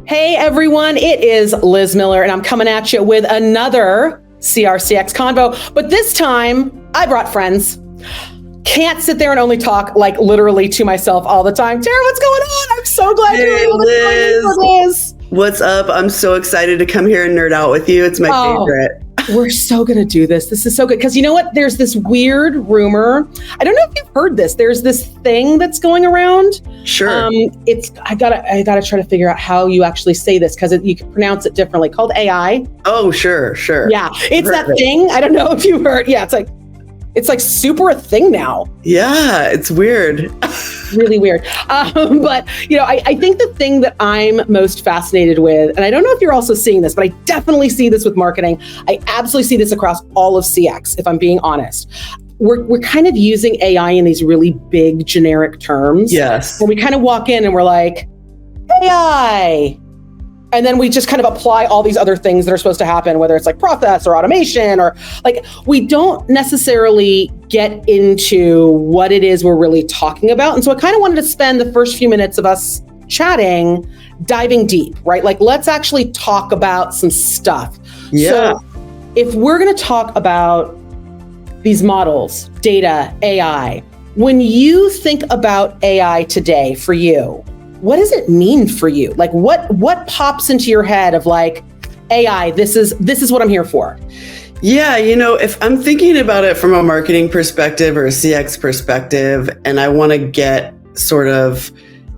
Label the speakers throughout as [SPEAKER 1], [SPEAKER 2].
[SPEAKER 1] Hey everyone, it is Liz Miller and I'm coming at you with another CR CX Convo, but this time I brought friends. Can't sit there and only talk like literally to myself all the time. Tara, what's going on? I'm so glad you're able to join me for this.
[SPEAKER 2] What's up? I'm so excited to come here and nerd out with you. It's my favorite.
[SPEAKER 1] We're so going to do this. This is so good. Because you know what? There's this weird rumor. I don't know if you've heard this. There's this thing that's going around.
[SPEAKER 2] Sure.
[SPEAKER 1] I gotta try to figure out how you actually say this because you can pronounce it differently. Called AI.
[SPEAKER 2] Oh, sure.
[SPEAKER 1] Yeah. It's that thing. I don't know if you heard. Yeah. It's like super a thing now.
[SPEAKER 2] Yeah. It's weird.
[SPEAKER 1] Really weird. But, I think the thing that I'm most fascinated with, and I don't know if you're also seeing this, but I definitely see this with marketing. I absolutely see this across all of CX, if I'm being honest. We're kind of using AI in these really big generic terms.
[SPEAKER 2] Yes.
[SPEAKER 1] And we kind of walk in and we're like, AI. And then we just kind of apply all these other things that are supposed to happen, whether it's like process or automation or like, we don't necessarily get into what it is we're really talking about. And so I kind of wanted to spend the first few minutes of us chatting, diving deep, right? Like, let's actually talk about some stuff.
[SPEAKER 2] Yeah.
[SPEAKER 1] So if we're going to talk about these models, data, AI, when you think about AI today for you, what does it mean for you? Like what pops into your head of like, AI, this is what I'm here for?
[SPEAKER 2] Yeah, if I'm thinking about it from a marketing perspective or a CX perspective, and I want to get sort of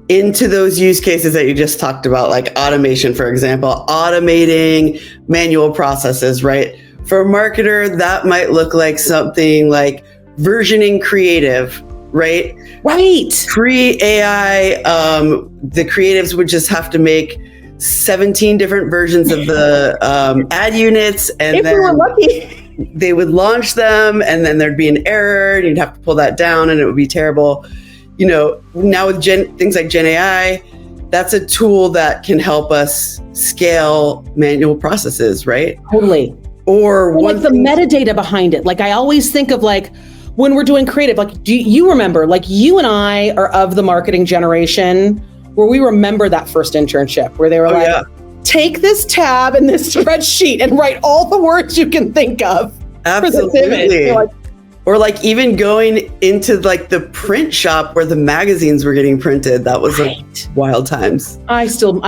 [SPEAKER 2] into those use cases that you just talked about, like automation, for example, automating manual processes, right? For a marketer, that might look like something like versioning creative, right?
[SPEAKER 1] Right.
[SPEAKER 2] Pre-AI, the creatives would just have to make 17 different versions of the ad units, and
[SPEAKER 1] if we were lucky,
[SPEAKER 2] they would launch them, and then there'd be an error, and you'd have to pull that down, and it would be terrible. Now with things like Gen AI, that's a tool that can help us scale manual processes, right?
[SPEAKER 1] Totally.
[SPEAKER 2] Or
[SPEAKER 1] like the metadata behind it. Like I always think of like, when we're doing creative, like, do you remember, like you and I are of the marketing generation where we remember that first internship where they were take this tab in this spreadsheet and write all the words you can think of.
[SPEAKER 2] Absolutely. Or like even going into like the print shop where the magazines were getting printed. That was like wild times.
[SPEAKER 1] I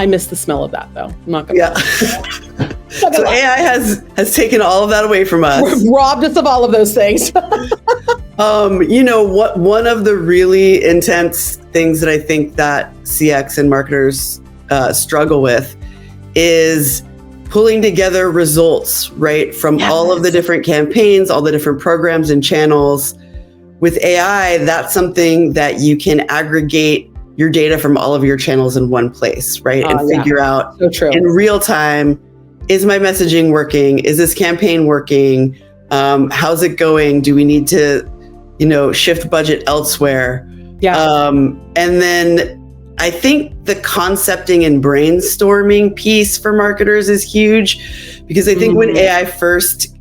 [SPEAKER 1] miss the smell of that though. I'm not gonna lie.
[SPEAKER 2] So AI has taken all of that away from us.
[SPEAKER 1] Robbed us of all of those things.
[SPEAKER 2] One of the really intense things that I think that CX and marketers struggle with is pulling together results, right? From all of the different campaigns, all the different programs and channels. With AI, that's something that you can aggregate your data from all of your channels in one place, right? And figure out in real time, is my messaging working? Is this campaign working? How's it going? Do we need to, shift budget elsewhere?
[SPEAKER 1] Yeah.
[SPEAKER 2] And then I think the concepting and brainstorming piece for marketers is huge, because I think when AI first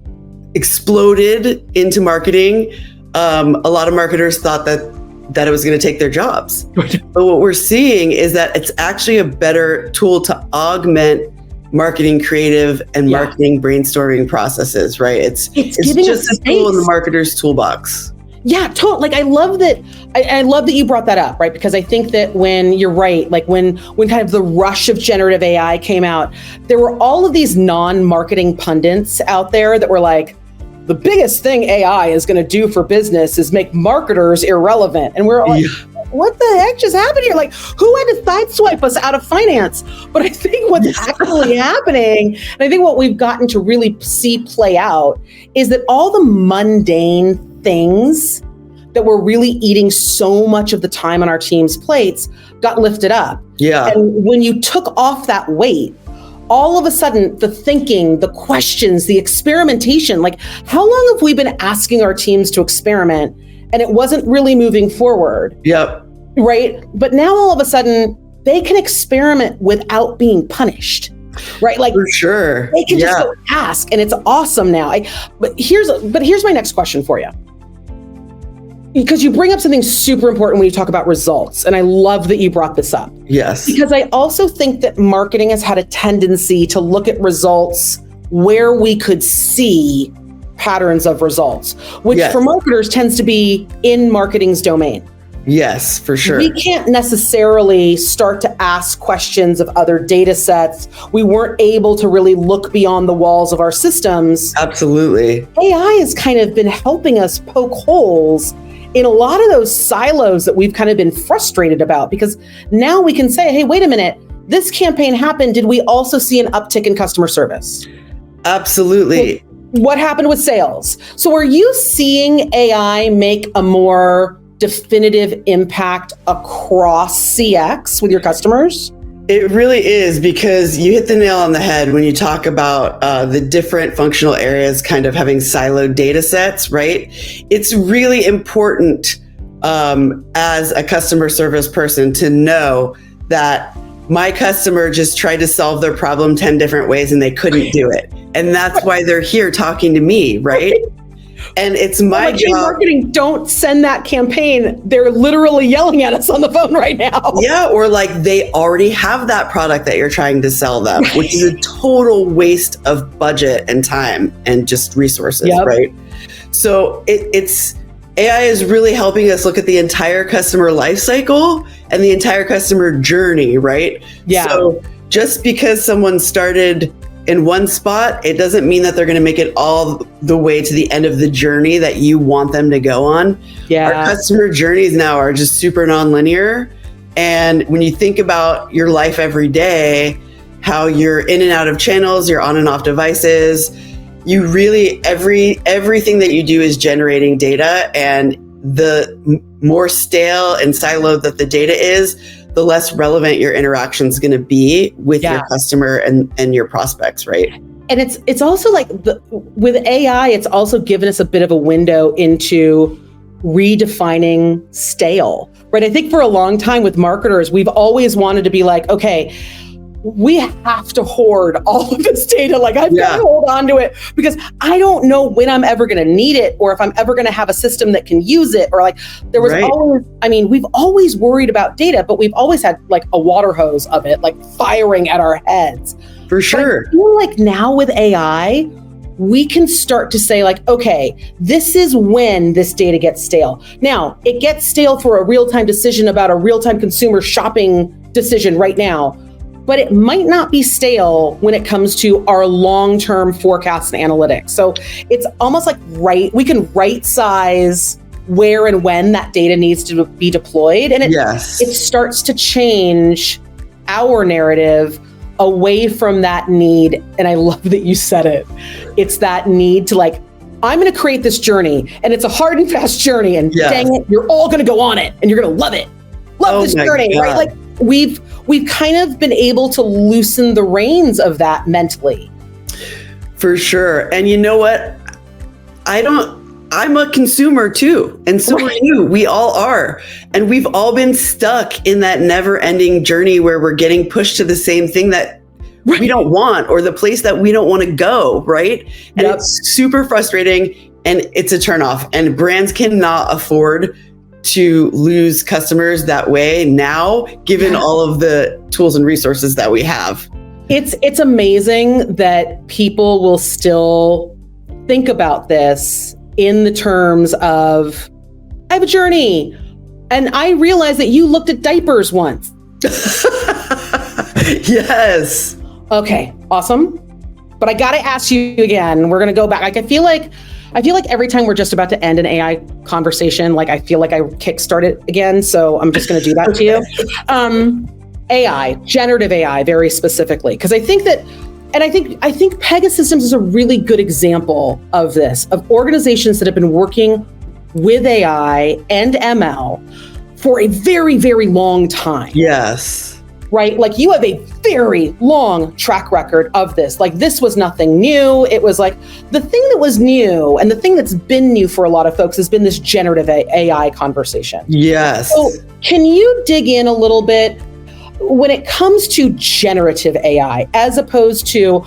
[SPEAKER 2] exploded into marketing, a lot of marketers thought that it was going to take their jobs. But what we're seeing is that it's actually a better tool to augment marketing creative and marketing brainstorming processes, right? It's just a tool in the marketer's toolbox.
[SPEAKER 1] Yeah, totally. Like I love that. I love that you brought that up, right? Because I think that when you're right, like when kind of the rush of generative AI came out, there were all of these non-marketing pundits out there that were like, the biggest thing AI is going to do for business is make marketers irrelevant. And we're like, what the heck just happened here? Like, who had to sideswipe us out of finance? But I think what's actually happening, and I think what we've gotten to really see play out, is that all the mundane things that were really eating so much of the time on our team's plates got lifted up.
[SPEAKER 2] Yeah.
[SPEAKER 1] And when you took off that weight, all of a sudden, the thinking, the questions, the experimentation, like how long have we been asking our teams to experiment and it wasn't really moving forward?
[SPEAKER 2] Yep.
[SPEAKER 1] Right? But now all of a sudden, they can experiment without being punished. Right? Like
[SPEAKER 2] for sure.
[SPEAKER 1] They can just go ask, and it's awesome now. But here's my next question for you. because you bring up something super important when you talk about results. And I love that you brought this up.
[SPEAKER 2] Yes.
[SPEAKER 1] Because I also think that marketing has had a tendency to look at results where we could see patterns of results, which for marketers tends to be in marketing's domain.
[SPEAKER 2] Yes, for sure.
[SPEAKER 1] We can't necessarily start to ask questions of other data sets. We weren't able to really look beyond the walls of our systems.
[SPEAKER 2] Absolutely.
[SPEAKER 1] AI has kind of been helping us poke holes in a lot of those silos that we've kind of been frustrated about, because now we can say, hey, wait a minute, this campaign happened. Did we also see an uptick in customer service?
[SPEAKER 2] Absolutely.
[SPEAKER 1] What happened with sales? So are you seeing AI make a more definitive impact across CX with your customers?
[SPEAKER 2] It really is, because you hit the nail on the head when you talk about the different functional areas kind of having siloed data sets, right? It's really important as a customer service person to know that my customer just tried to solve their problem 10 different ways and they couldn't do it. And that's why they're here talking to me, right? And it's my job.
[SPEAKER 1] Marketing, don't send that campaign. They're literally yelling at us on the phone right now.
[SPEAKER 2] Yeah, or like they already have that product that you're trying to sell them, which is a total waste of budget and time and just resources, right? So it's AI is really helping us look at the entire customer life cycle and the entire customer journey, right?
[SPEAKER 1] Yeah.
[SPEAKER 2] So just because someone started in one spot, it doesn't mean that they're going to make it all the way to the end of the journey that you want them to go on.
[SPEAKER 1] Yeah.
[SPEAKER 2] Our customer journeys now are just super nonlinear. And when you think about your life every day, how you're in and out of channels, you're on and off devices, you really, everything that you do is generating data, and the more stale and siloed that the data is, the less relevant your interaction is going to be with your customer and your prospects, right?
[SPEAKER 1] And it's also like with AI, it's also given us a bit of a window into redefining stale, right? I think for a long time with marketers, we've always wanted to be like, okay, we have to hoard all of this data. Like I've got to hold on to it because I don't know when I'm ever going to need it, or if I'm ever going to have a system that can use it, or like there was always, I mean, we've always worried about data, but we've always had like a water hose of it, like firing at our heads.
[SPEAKER 2] For sure.
[SPEAKER 1] But I feel like now with AI, we can start to say like, okay, this is when this data gets stale. Now, it gets stale for a real-time decision about a real-time consumer shopping decision right now, but it might not be stale when it comes to our long-term forecasts and analytics. So it's almost like we can right size where and when that data needs to be deployed. And it starts to change our narrative away from that need. And I love that you said it. It's that need to like, I'm going to create this journey, and it's a hard and fast journey, and dang it, you're all going to go on it and you're going to love it. Love this journey, right? Like we've kind of been able to loosen the reins of that mentally.
[SPEAKER 2] For sure. And you know what? I'm a consumer too. And so are you. We all are. And we've all been stuck in that never ending journey where we're getting pushed to the same thing that we don't want, or the place that we don't want to go. Right. And it's super frustrating, and it's a turnoff, and brands cannot afford to lose customers that way now, given all of the tools and resources that we have.
[SPEAKER 1] It's amazing that people will still think about this in the terms of, I have a journey, and I realized that you looked at diapers once.
[SPEAKER 2] Yes.
[SPEAKER 1] Okay, awesome. But I got to ask you again. We're going to go back. Like, I feel like every time we're just about to end an AI conversation, like I feel like I kickstart it again. So I'm just going to do that to you. AI, generative AI, very specifically, because I think that, and I think Pegasystems is a really good example of this, of organizations that have been working with AI and ML for a very, very long time.
[SPEAKER 2] Yes.
[SPEAKER 1] Right? Like you have a very long track record of this. Like this was nothing new. It was like the thing that was new, and the thing that's been new for a lot of folks has been this generative AI conversation.
[SPEAKER 2] Yes.
[SPEAKER 1] So can you dig in a little bit when it comes to generative AI, as opposed to,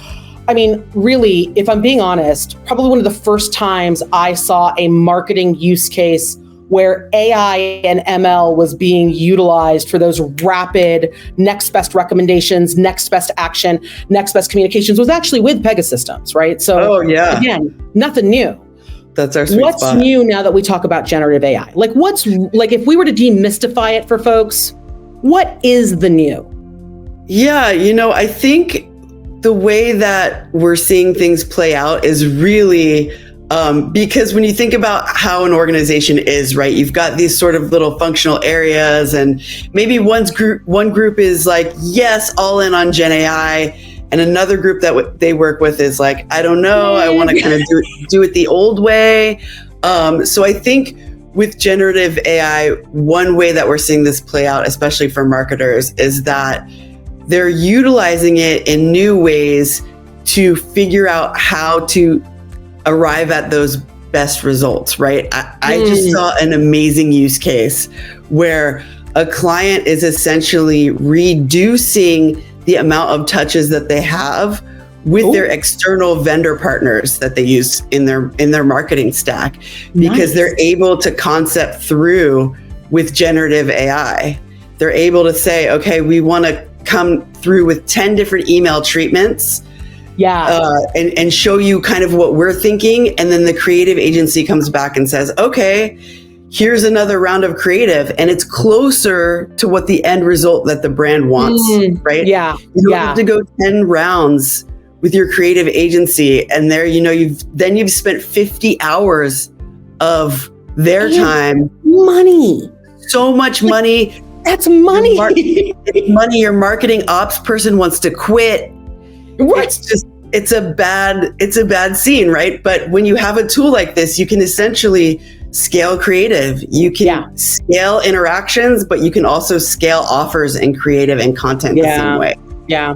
[SPEAKER 1] I mean, really, if I'm being honest, probably one of the first times I saw a marketing use case where AI and ML was being utilized for those rapid next best recommendations, next best action, next best communications was actually with Pegasystems, right? So again, nothing new.
[SPEAKER 2] That's our sweet
[SPEAKER 1] spot. What's new now that we talk about generative AI? Like if we were to demystify it for folks, what is the new?
[SPEAKER 2] Yeah, I think the way that we're seeing things play out is really because when you think about how an organization is, right, you've got these sort of little functional areas, and maybe one group is like, yes, all in on Gen AI, and another group that they work with is like, I don't know, I want to kind of do it the old way. So I think with generative AI, one way that we're seeing this play out, especially for marketers, is that they're utilizing it in new ways to figure out how to arrive at those best results, right? I just saw an amazing use case where a client is essentially reducing the amount of touches that they have with their external vendor partners that they use in their marketing stack, because they're able to concept through with generative AI. They're able to say, okay, we want to come through with 10 different email treatments and show you kind of what we're thinking. And then the creative agency comes back and says, okay, here's another round of creative, and it's closer to what the end result that the brand wants, right?
[SPEAKER 1] Yeah.
[SPEAKER 2] You don't have to go 10 rounds with your creative agency, and there, you've spent 50 hours of their time.
[SPEAKER 1] Money.
[SPEAKER 2] So much money.
[SPEAKER 1] That's money.
[SPEAKER 2] Money. Your marketing ops person wants to quit.
[SPEAKER 1] Right.
[SPEAKER 2] It's a bad scene, right? But when you have a tool like this, you can essentially scale creative. You can scale interactions, but you can also scale offers and creative and content the same way.
[SPEAKER 1] Yeah.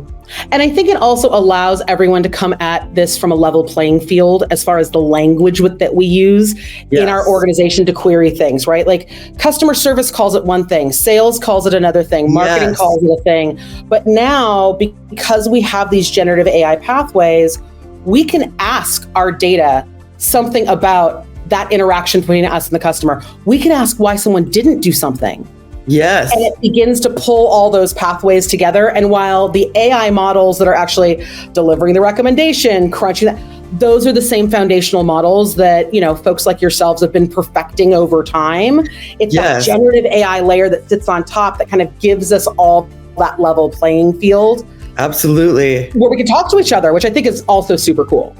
[SPEAKER 1] And I think it also allows everyone to come at this from a level playing field as far as the language that we use in our organization to query things, right? Like customer service calls it one thing, sales calls it another thing, marketing calls it a thing. But now, because we have these generative AI pathways, we can ask our data something about that interaction between us and the customer. We can ask why someone didn't do something.
[SPEAKER 2] Yes.
[SPEAKER 1] And it begins to pull all those pathways together. And while the AI models that are actually delivering the recommendation, crunching that, those are the same foundational models that, folks like yourselves have been perfecting over time. It's that generative AI layer that sits on top that kind of gives us all that level playing field.
[SPEAKER 2] Absolutely.
[SPEAKER 1] Where we can talk to each other, which I think is also super cool.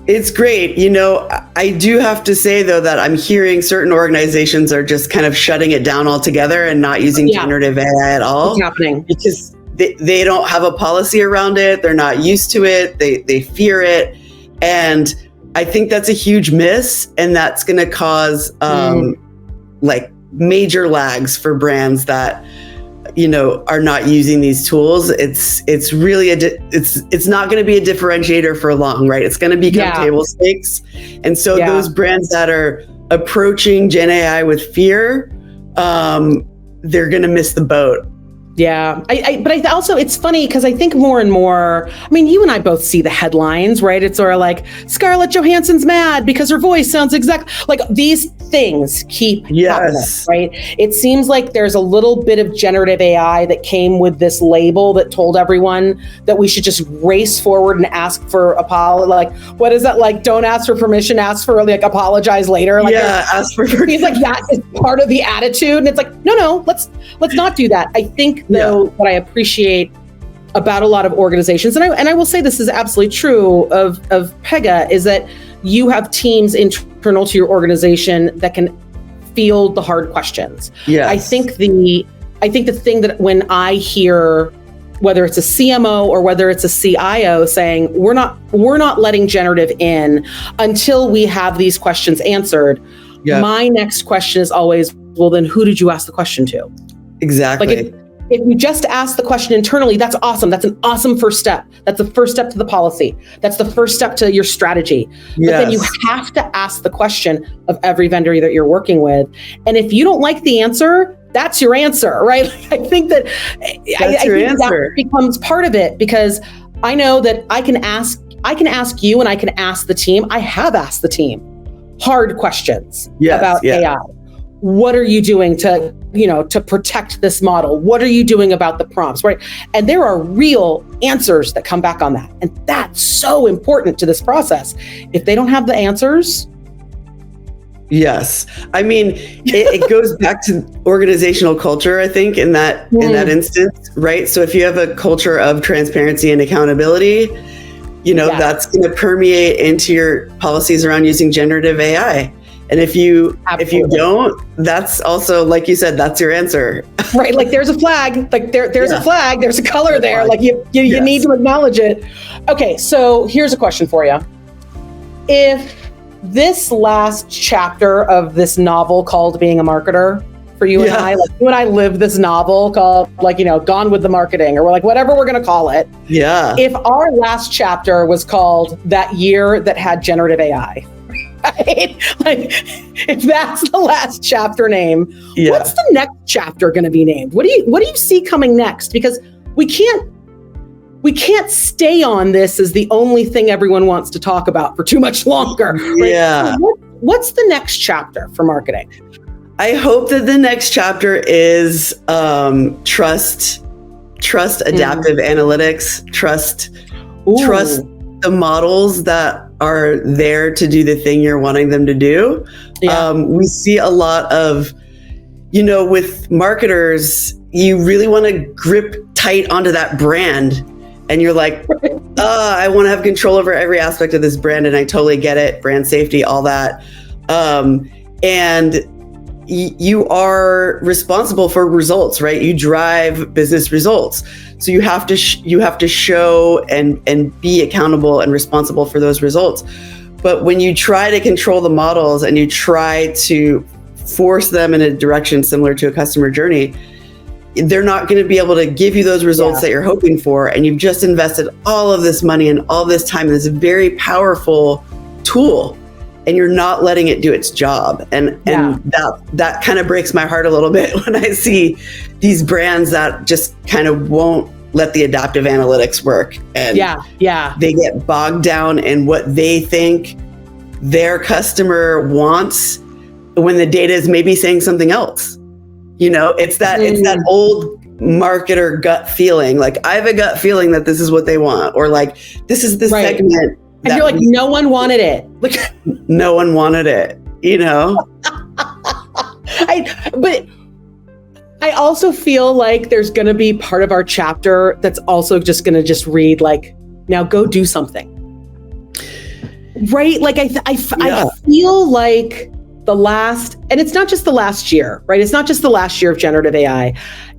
[SPEAKER 2] It's great. I do have to say, though, that I'm hearing certain organizations are just kind of shutting it down altogether and not using generative AI at all.
[SPEAKER 1] What's happening?
[SPEAKER 2] Because they don't have a policy around it. They're not used to it. They fear it. And I think that's a huge miss. And that's going to cause like major lags for brands that are not using these tools. It's really it's not going to be a differentiator for long, right? It's going to become table stakes. And so those brands that are approaching Gen AI with fear, they're going to miss the boat.
[SPEAKER 1] Yeah. But I also, it's funny because I think more and more, you and I both see the headlines, right? It's sort of like Scarlett Johansson's mad because her voice sounds like these things keep happening, right? It seems like there's a little bit of generative AI that came with this label that told everyone that we should just race forward and ask for apology. Like, what is that? Like, don't ask for permission, ask for apologize later. Like,
[SPEAKER 2] ask for
[SPEAKER 1] permission. Like that is part of the attitude. And it's like, no, let's not do that. I think though, what I appreciate about a lot of organizations, and I will say this is absolutely true of Pega, is that you have teams internal to your organization that can field the hard questions.
[SPEAKER 2] Yes.
[SPEAKER 1] I think the thing that when I hear, whether it's a CMO or whether it's a CIO saying, we're not letting generative in until we have these questions answered. Yeah. My next question is always, well, then who did you ask the question to?
[SPEAKER 2] Exactly.
[SPEAKER 1] If you just ask the question internally, that's awesome. That's an awesome first step. That's the first step to the policy. That's the first step to your strategy. But then you have to ask the question of every vendor that you're working with. And if you don't like the answer, that's your answer, right? I think that that becomes part of it, because I know that I can ask you and I can ask the team. I have asked the team hard questions about AI. what are you doing to, to protect this model? What are you doing about the prompts, right? And there are real answers that come back on that. And that's so important to this process. If they don't have the answers.
[SPEAKER 2] Yes. I mean, it goes back to organizational culture, I think, in that instance, right? So if you have a culture of transparency and accountability, that's going to permeate into your policies around using generative AI. And if you don't, that's also, like you said, that's your answer.
[SPEAKER 1] Right. Like there's a flag, like there's a flag, there's a color there. Like you need to acknowledge it. Okay. So here's a question for you. If this last chapter of this novel called Being a Marketer for you and I, like you and I live this novel called Gone with the Marketing, or whatever we're going to call it. Yeah. If our last chapter was called That Year That Had Generative AI, right? Like if that's the last chapter name, what's the next chapter going to be named? What do you see coming next? Because we can't stay on this as the only thing everyone wants to talk about for too much longer. Right? Yeah. So what's the next chapter for marketing?
[SPEAKER 2] I hope that the next chapter is trust adaptive analytics, trust the models that are there to do the thing you're wanting them to do. Yeah. We see a lot of, with marketers, you really want to grip tight onto that brand. And you're like, I want to have control over every aspect of this brand. And I totally get it. Brand safety, all that. And you are responsible for results, right? You drive business results. So you have to show and be accountable and responsible for those results. But when you try to control the models and you try to force them in a direction similar to a customer journey, they're not going to be able to give you those results that you're hoping for. And you've just invested all of this money and all this time in this very powerful tool, and you're not letting it do its job. And that kind of breaks my heart a little bit when I see these brands that just kind of won't let the adaptive analytics work. And they get bogged down in what they think their customer wants when the data is maybe saying something else. It's that old marketer gut feeling. Like, I have a gut feeling that this is what they want, or like, this is the segment.
[SPEAKER 1] And you're like, no one wanted it. Like,
[SPEAKER 2] no one wanted it,
[SPEAKER 1] But I also feel like there's going to be part of our chapter that's also just going to read like, now go do something. Right? Like, I feel like the last, and it's not just the last year, right? It's not just the last year of generative AI.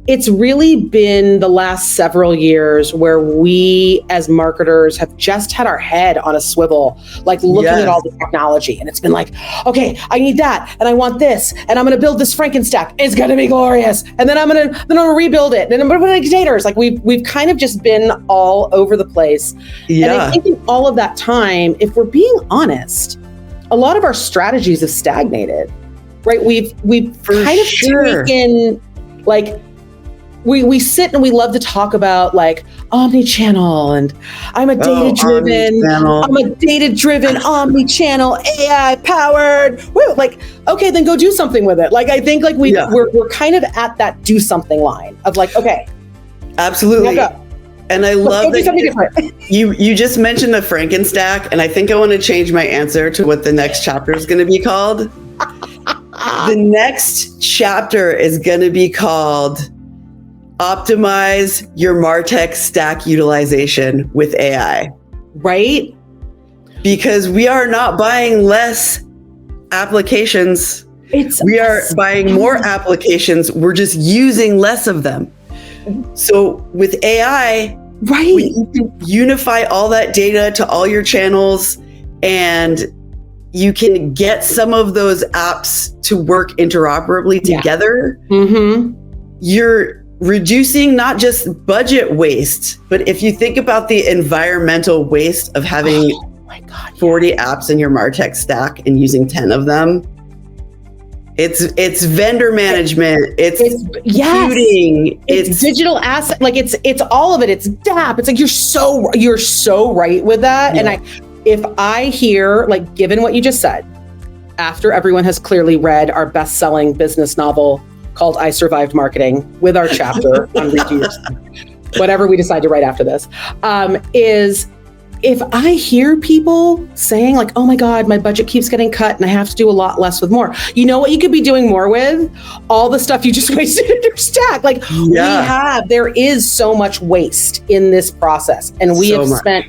[SPEAKER 1] It's really been the last several years where we as marketers have just had our head on a swivel, like looking at all the technology. And it's been like, okay, I need that. And I want this. And I'm going to build this Frankenstack. It's going to be glorious. And then I'm going to rebuild it. And I'm going to put in containers. Like we've kind of just been all over the place. Yeah. And I think in all of that time, if we're being honest, a lot of our strategies have stagnated, right? We've kind of taken, like, we sit and we love to talk about like omni-channel, and I'm a data-driven, omni-channel, AI-powered. Like, okay, then go do something with it. Like, I think like we're kind of at that do something line of like, okay,
[SPEAKER 2] absolutely. And I love that you just mentioned the Frankenstack, and I think I want to change my answer to what the next chapter is going to be called. The next chapter is going to be called Optimize Your MarTech Stack Utilization with AI.
[SPEAKER 1] Right?
[SPEAKER 2] Because we are not buying less applications. We are buying more applications. We're just using less of them. So with AI, you can unify all that data to all your channels, and you can get some of those apps to work interoperably together. Mm-hmm. You're reducing not just budget waste, but if you think about the environmental waste of having 40 apps in your MarTech stack and using 10 of them, it's vendor management, it's computing,
[SPEAKER 1] it's digital asset, like it's all of it. It's DAP. It's like you're so right with that. Yeah. And if I hear, like, given what you just said, after everyone has clearly read our best-selling business novel called I Survived Marketing, with our chapter on reviews, whatever we decide to write after this, is if I hear people saying like, oh my God, my budget keeps getting cut and I have to do a lot less with more. You know what you could be doing more with? All the stuff you just wasted in your stack. Like there is so much waste in this process. And we have spent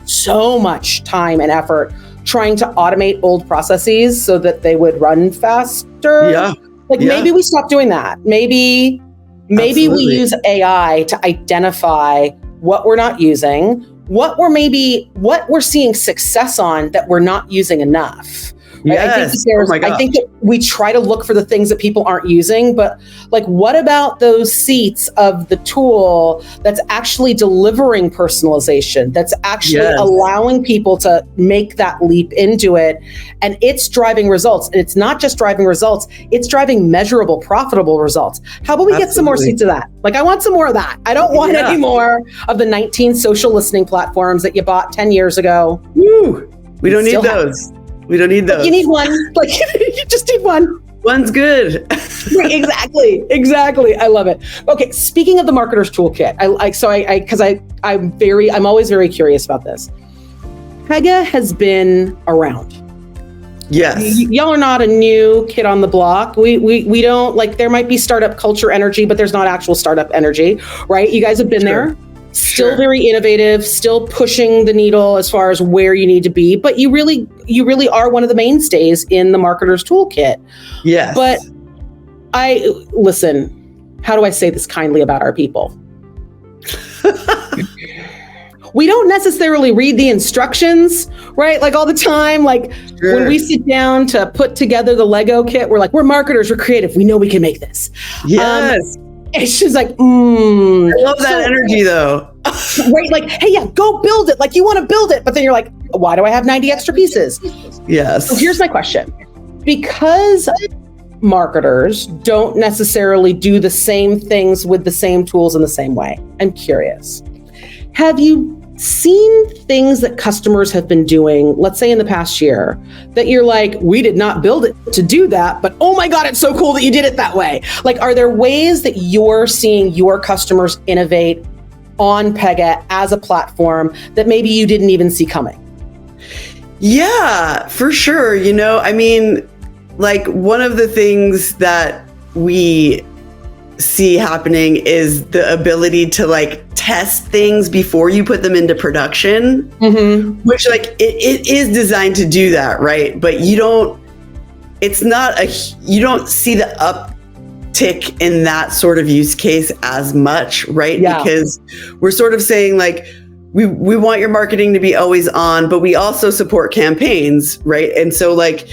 [SPEAKER 1] so much time and effort trying to automate old processes so that they would run faster. Yeah. Maybe we stop doing that. Maybe we use AI to identify what we're not using, what we're seeing success on that we're not using enough. Right?
[SPEAKER 2] Yes.
[SPEAKER 1] I think that we try to look for the things that people aren't using, but like, what about those seats of the tool that's actually delivering personalization, that's actually allowing people to make that leap into it, and it's driving results. And it's not just driving results, it's driving measurable, profitable results. How about we get some more seats of that? Like, I want some more of that. I don't want any more of the 19 social listening platforms that you bought 10 years ago.
[SPEAKER 2] Woo! We don't need those. We don't need those.
[SPEAKER 1] You need one. Like, you just need one.
[SPEAKER 2] One's good.
[SPEAKER 1] Exactly. I love it. Okay. Speaking of the marketer's toolkit, I'm always very curious about this. Pega has been around.
[SPEAKER 2] Yes.
[SPEAKER 1] Y'all are not a new kid on the block. We don't, like, there might be startup culture energy, but there's not actual startup energy, right? You guys have been there. Still very innovative, still pushing the needle as far as where you need to be, but you really are one of the mainstays in the marketer's toolkit.
[SPEAKER 2] Yes.
[SPEAKER 1] But listen, how do I say this kindly about our people? We don't necessarily read the instructions, right? Like all the time, like when we sit down to put together the Lego kit, we're like, we're marketers, we're creative, we know we can make this.
[SPEAKER 2] Yes.
[SPEAKER 1] It's just like, I
[SPEAKER 2] love that energy though.
[SPEAKER 1] Right? Like, hey, go build it. Like, you want to build it. But then you're like, why do I have 90 extra pieces?
[SPEAKER 2] Yes.
[SPEAKER 1] So here's my question. Because marketers don't necessarily do the same things with the same tools in the same way, I'm curious. Have you seen things that customers have been doing, let's say in the past year, that you're like, we did not build it to do that, but oh my God, it's so cool that you did it that way? Like, are there ways that you're seeing your customers innovate on Pega as a platform that maybe you didn't even see coming?
[SPEAKER 2] Yeah, for sure. You know, I mean, like, one of the things that we see happening is the ability to like test things before you put them into production, which like it is designed to do that, right? But you don't see the uptick in that sort of use case as much, right? Yeah. Because we're sort of saying like, we want your marketing to be always on, but we also support campaigns, right? And so like,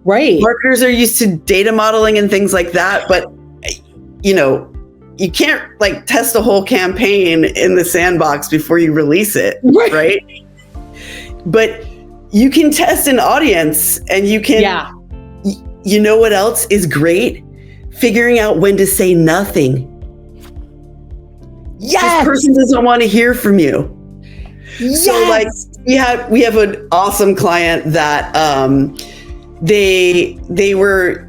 [SPEAKER 2] marketers are used to data modeling and things like that, but you know, you can't like test a whole campaign in the sandbox before you release it, right? But you can test an audience, and you can, you know what else is great? Figuring out when to say nothing. Yes. This person doesn't want to hear from you. Yes. So like we have an awesome client that they were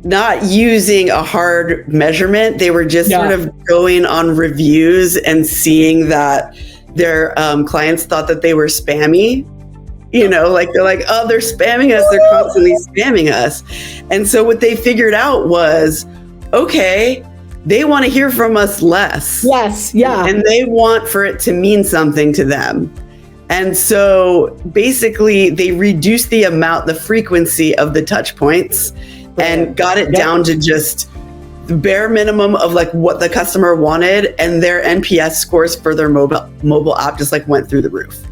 [SPEAKER 2] not using a hard measurement. They were just sort of going on reviews and seeing that their clients thought that they were spammy. You know, like they're like, oh, they're spamming us. They're constantly spamming us. And so what they figured out was, okay, they want to hear from us less.
[SPEAKER 1] Yes, yeah.
[SPEAKER 2] And they want for it to mean something to them. And so basically they reduced the frequency of the touch points and got it down to just the bare minimum of like what the customer wanted, and their NPS scores for their mobile app just like went through the roof.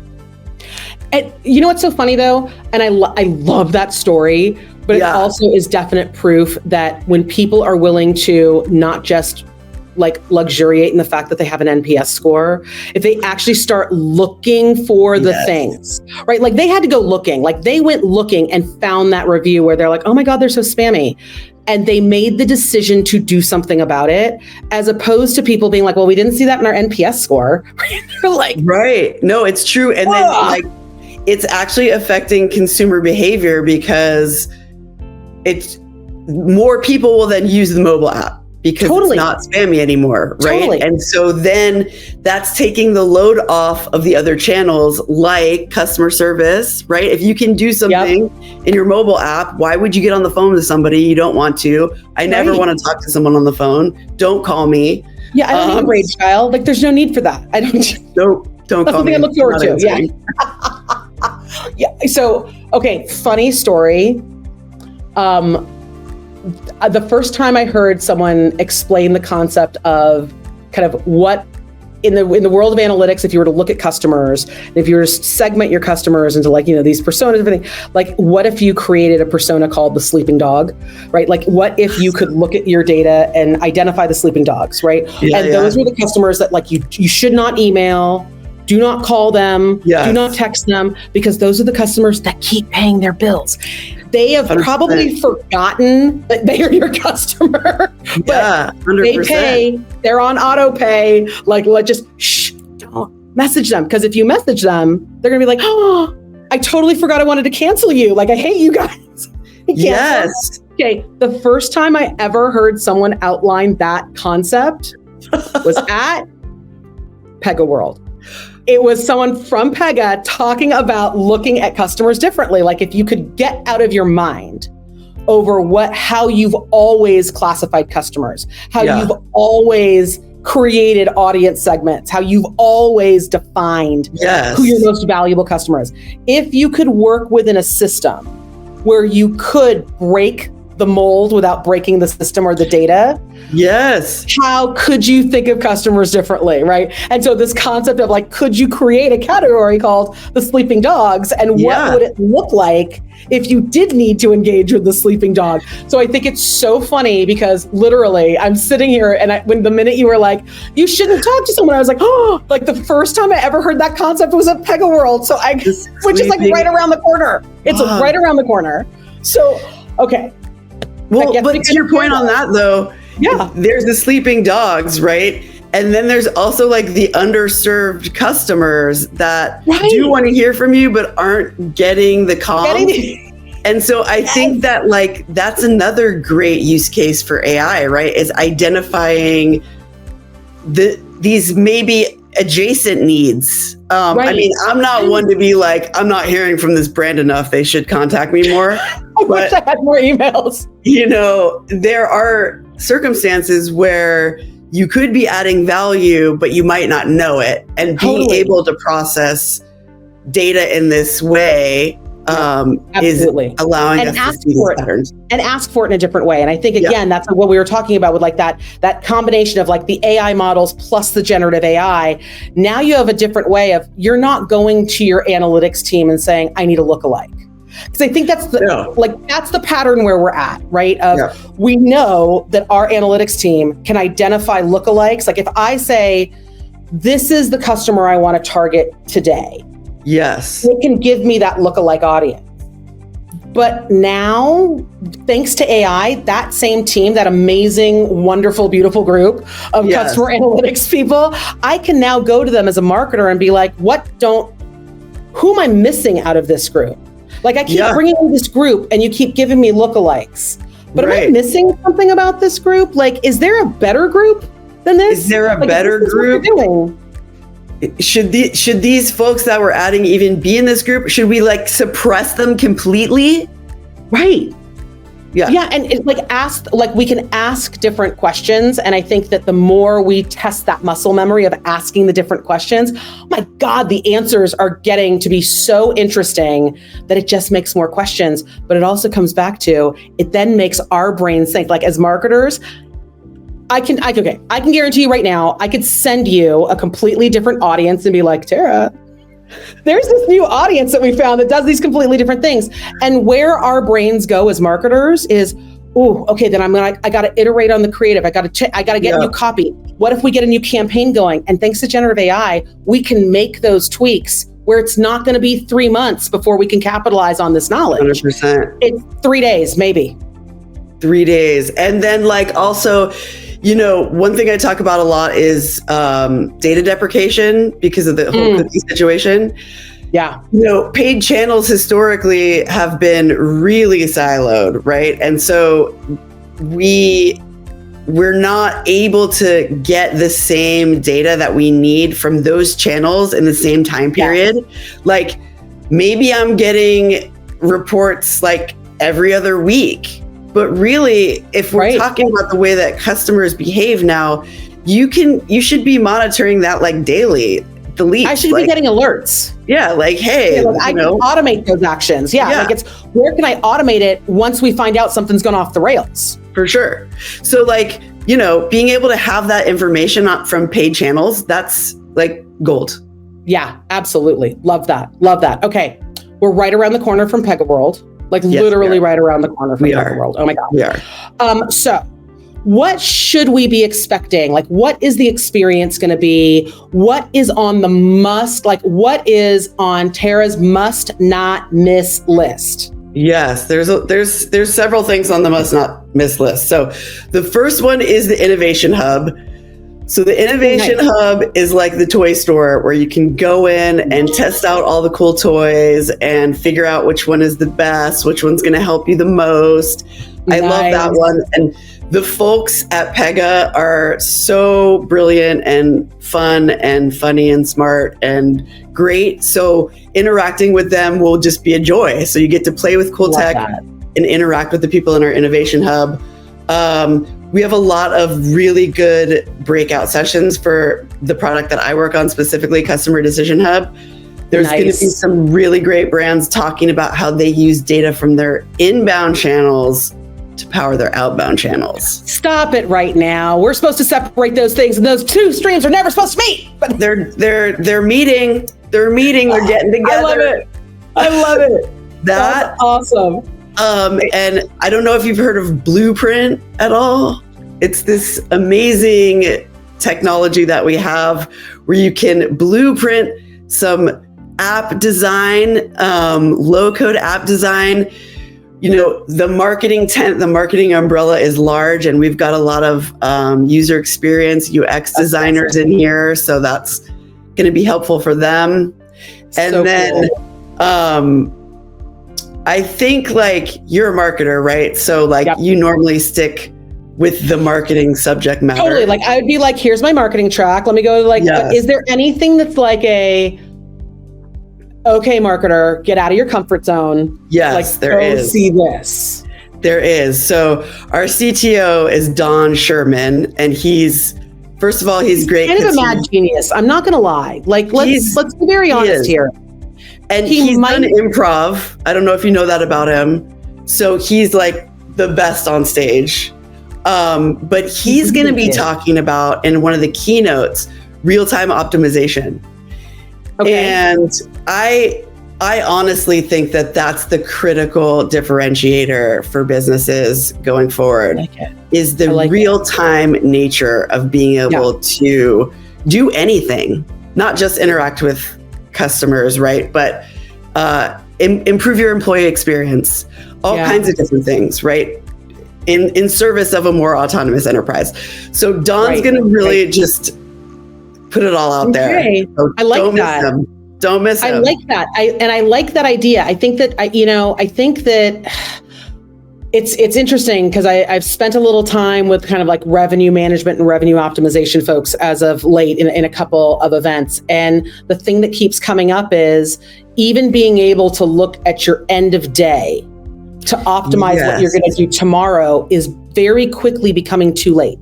[SPEAKER 1] And you know what's so funny though? And I love that story, but it also is definite proof that when people are willing to not just like luxuriate in the fact that they have an NPS score, if they actually start looking for the things, right? Like they had to go looking, like they went looking and found that review where they're like, oh my God, they're so spammy. And they made the decision to do something about it, as opposed to people being like, well, we didn't see that in our NPS score. They're like,
[SPEAKER 2] right. No, it's true. And then like, it's actually affecting consumer behavior because it's more people will then use the mobile app because it's not spammy anymore, right? And so then that's taking the load off of the other channels like customer service, right? If you can do something in your mobile app, why would you get on the phone with somebody you don't want to? I never want to talk to someone on the phone. Don't call me.
[SPEAKER 1] Yeah, I don't need a grade child. Like, there's no need for that. I don't.
[SPEAKER 2] Don't
[SPEAKER 1] That's
[SPEAKER 2] call
[SPEAKER 1] something
[SPEAKER 2] me.
[SPEAKER 1] I look forward to. Yeah. Yeah. So, okay, funny story. The first time I heard someone explain the concept of kind of what in the world of analytics, if you were to look at customers, and if you were to segment your customers into like, these personas, everything, like what if you created a persona called the sleeping dog, right? Like what if you could look at your data and identify the sleeping dogs, right? Those were the customers that like you should not email, do not call them, do not text them, because those are the customers that keep paying their bills. They have 100%. Probably forgotten that they are your customer. But 100%. They pay, they're on auto pay. Like, don't message them. Because if you message them, they're going to be like, oh, I totally forgot I wanted to cancel you. Like, I hate you guys.
[SPEAKER 2] Yes.
[SPEAKER 1] Okay. The first time I ever heard someone outline that concept was at Pega World. It was someone from Pega talking about looking at customers differently. Like if you could get out of your mind over how you've always classified customers, how you've always created audience segments, how you've always defined who your most valuable customer is. If you could work within a system where you could break the mold without breaking the system or the data. How could you think of customers differently, right? And so this concept of like, could you create a category called the sleeping dogs? And what would it look like if you did need to engage with the sleeping dog? So I think it's so funny because literally I'm sitting here and when the minute you were like, you shouldn't talk to someone, I was like, oh, like the first time I ever heard that concept was at Pega World. So which is like right around the corner. It's right around the corner. So, okay.
[SPEAKER 2] Well, but to your point on that though, there's the sleeping dogs, right? And then there's also like the underserved customers that do want to hear from you, but aren't getting the call. And so I think that like, that's another great use case for AI, right? Is identifying these maybe adjacent needs. I mean, I'm not one to be like, I'm not hearing from this brand enough. They should contact me more.
[SPEAKER 1] I wish I had more emails.
[SPEAKER 2] There are circumstances where you could be adding value, but you might not know it. And being able to process data in this way is allowing us to see these patterns.
[SPEAKER 1] And ask for it in a different way. And I think, again, that's what we were talking about with like that combination of like the AI models plus the generative AI. Now you have a different way of, you're not going to your analytics team and saying, I need a lookalike. Because I think that's that's the pattern where we're at, right? We know that our analytics team can identify lookalikes. Like if I say, this is the customer I want to target today. It can give me that lookalike audience. But now, thanks to AI, that same team, that amazing, wonderful, beautiful group of customer analytics people, I can now go to them as a marketer and be like, who am I missing out of this group? Like I keep bringing in this group and you keep giving me lookalikes, but am I missing something about this group? Like, is there a better group than this?
[SPEAKER 2] Is there a better group? Should these folks that we're adding even be in this group? Should we like suppress them completely?
[SPEAKER 1] Right. And it's like we can ask different questions. And I think that the more we test that muscle memory of asking the different questions, oh my God, the answers are getting to be so interesting that it just makes more questions. But it also comes back to, it then makes our brains think. Like as marketers, I can guarantee you right now, I could send you a completely different audience and be like, Tara, there's this new audience that we found that does these completely different things. And where our brains go as marketers is, then I got to iterate on the creative. I got to get new copy. What if we get a new campaign going? And thanks to generative AI, we can make those tweaks where it's not going to be 3 months before we can capitalize on this knowledge.
[SPEAKER 2] 100%.
[SPEAKER 1] It's 3 days, maybe.
[SPEAKER 2] 3 days. And then like also, one thing I talk about a lot is data deprecation because of the whole cookie situation.
[SPEAKER 1] Yeah.
[SPEAKER 2] Paid channels historically have been really siloed, right? And so we're not able to get the same data that we need from those channels in the same time period. Yes. Like maybe I'm getting reports like every other week, but really if we're talking about the way that customers behave now, you should be monitoring that like daily.
[SPEAKER 1] I should be getting alerts.
[SPEAKER 2] Yeah, like, hey,
[SPEAKER 1] I can automate those actions. Yeah, like it's where can I automate it once we find out something's gone off the rails?
[SPEAKER 2] For sure. So like, being able to have that information from paid channels, that's like gold.
[SPEAKER 1] Yeah, absolutely. Love that. Love that. Okay. We're right around the corner from PegaWorld, like literally right around the corner from PegaWorld. Oh my God.
[SPEAKER 2] We are.
[SPEAKER 1] So what should we be expecting? Like, what is the experience going to be? What is on the must, like what is on Tara's must not miss list?
[SPEAKER 2] Yes, there's several things on the must not miss list. So the first one is the Innovation Hub. So the Innovation Hub is like the toy store where you can go in and test out all the cool toys and figure out which one is the best, which one's going to help you the most. I love that one. And the folks at Pega are so brilliant and fun and funny and smart and great. So interacting with them will just be a joy. So you get to play with cool tech and interact with the people in our Innovation Hub. We have a lot of really good breakout sessions for the product that I work on, specifically Customer Decision Hub. There's going to be some really great brands talking about how they use data from their inbound channels to power their outbound channels.
[SPEAKER 1] Stop it right now. We're supposed to separate those things, and those two streams are never supposed to meet.
[SPEAKER 2] But they're meeting. They're getting together.
[SPEAKER 1] I love it. That's awesome.
[SPEAKER 2] And I don't know if you've heard of Blueprint at all. It's this amazing technology that we have where you can blueprint some app design, low-code app design. The marketing tent, the marketing umbrella is large, and we've got a lot of user experience, UX designers in here. So that's going to be helpful for them. And so then I think like you're a marketer, right? So like you normally stick with the marketing subject matter.
[SPEAKER 1] Totally. Like I would be like, here's my marketing track. Let me go like, is there anything that's like okay, marketer, get out of your comfort zone.
[SPEAKER 2] Yes,
[SPEAKER 1] like,
[SPEAKER 2] there is.
[SPEAKER 1] See this.
[SPEAKER 2] There is. So our CTO is Don Sherman, and he's first of all, he's great.
[SPEAKER 1] Kind of a mad genius. I'm not going to lie. Like, let's be very honest here.
[SPEAKER 2] And he's done improv. I don't know if you know that about him. So he's like the best on stage. But he's going to be talking about in one of the keynotes, real-time optimization. Okay. And I honestly think that that's the critical differentiator for businesses going forward, is the real-time nature of being able to do anything, not just interact with customers, right? But improve your employee experience, all kinds of different things, right? In service of a more autonomous enterprise. So Don's going to really just put it all out there. So
[SPEAKER 1] I like that.
[SPEAKER 2] Don't miss him.
[SPEAKER 1] I like that. I like that idea. I think that it's interesting because I've spent a little time with kind of like revenue management and revenue optimization folks as of late in a couple of events. And the thing that keeps coming up is even being able to look at your end of day to optimize what you're going to do tomorrow is very quickly becoming too late.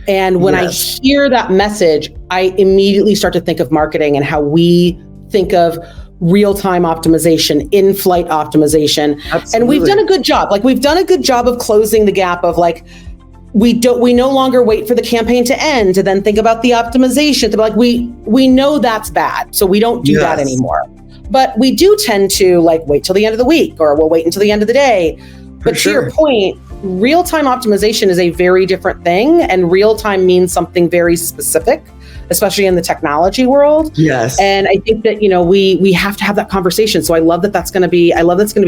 [SPEAKER 1] And when I hear that message, I immediately start to think of marketing and how we think of real-time optimization, in-flight optimization. Absolutely. And we've done a good job. Like we've done a good job of closing the gap of like, we no longer wait for the campaign to end to then think about the optimization. To be like, we know that's bad. So we don't do that anymore. But we do tend to like wait till the end of the week, or we'll wait until the end of the day. But to your point, real-time optimization is a very different thing, and real-time means something very specific, especially in the technology world.
[SPEAKER 2] Yes.
[SPEAKER 1] And I think that, we have to have that conversation. So I love that that's going to be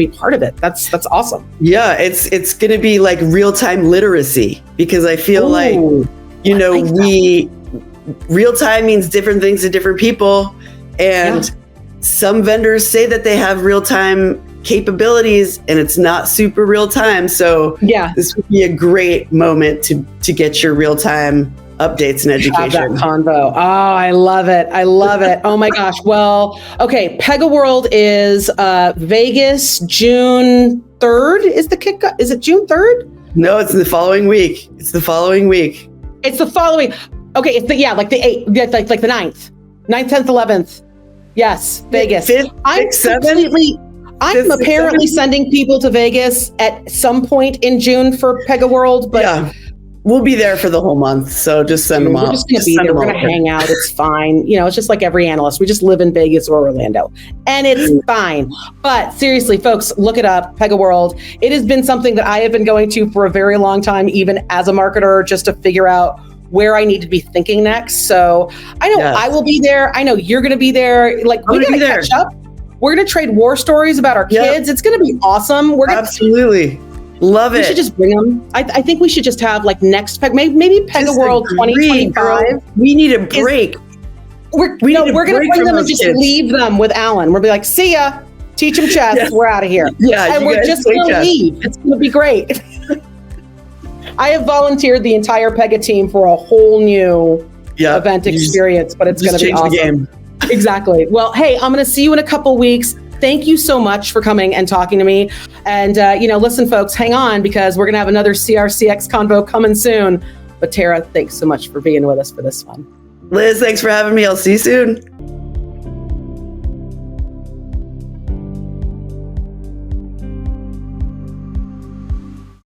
[SPEAKER 1] part of it. That's awesome.
[SPEAKER 2] Yeah. It's going to be like real-time literacy, because I feel real-time means different things to different people. And some vendors say that they have real-time capabilities and it's not super real-time. So this would be a great moment to get your real-time updates and education.
[SPEAKER 1] Have that convo. Oh, I love it. I love it. Oh my gosh. Well, okay. PegaWorld is Vegas, June 3rd is the kickoff. Is it June 3rd?
[SPEAKER 2] No, it's the following week. It's the following. Okay. It's the
[SPEAKER 1] 8th, like the 9th, 10th, 11th. Yes. Vegas.
[SPEAKER 2] 5th, 6th, 7th?
[SPEAKER 1] I'm apparently sending people to Vegas at some point in June for PegaWorld, but
[SPEAKER 2] we'll be there for the whole month. So just send them out.
[SPEAKER 1] We're just going to be there. We're going to hang out. It's fine. It's just like every analyst. We just live in Vegas or Orlando and it's fine. But seriously, folks, look it up. PegaWorld. It has been something that I have been going to for a very long time, even as a marketer, just to figure out where I need to be thinking next. So I know I will be there. I know you're going to be there. Like we're going to catch up. We're going to trade war stories about our kids. It's going to be awesome.
[SPEAKER 2] Absolutely. Love it.
[SPEAKER 1] We should just bring them. I think we should just have like next maybe PegaWorld 2025.
[SPEAKER 2] We need a break.
[SPEAKER 1] We're going to bring them and just leave them with Alan. We'll be like, see ya. Teach them chess. Yes. We're out of here.
[SPEAKER 2] Yeah,
[SPEAKER 1] and we're just going to leave. It's going to be great. I have volunteered the entire Pega team for a whole new event experience, but it's going to be awesome. The game. Exactly. Well, hey, I'm going to see you in a couple weeks. Thank you so much for coming and talking to me. And, listen, folks, hang on because we're going to have another CR CX Convo coming soon. But Tara, thanks so much for being with us for this one.
[SPEAKER 2] Liz, thanks for having me. I'll see you soon.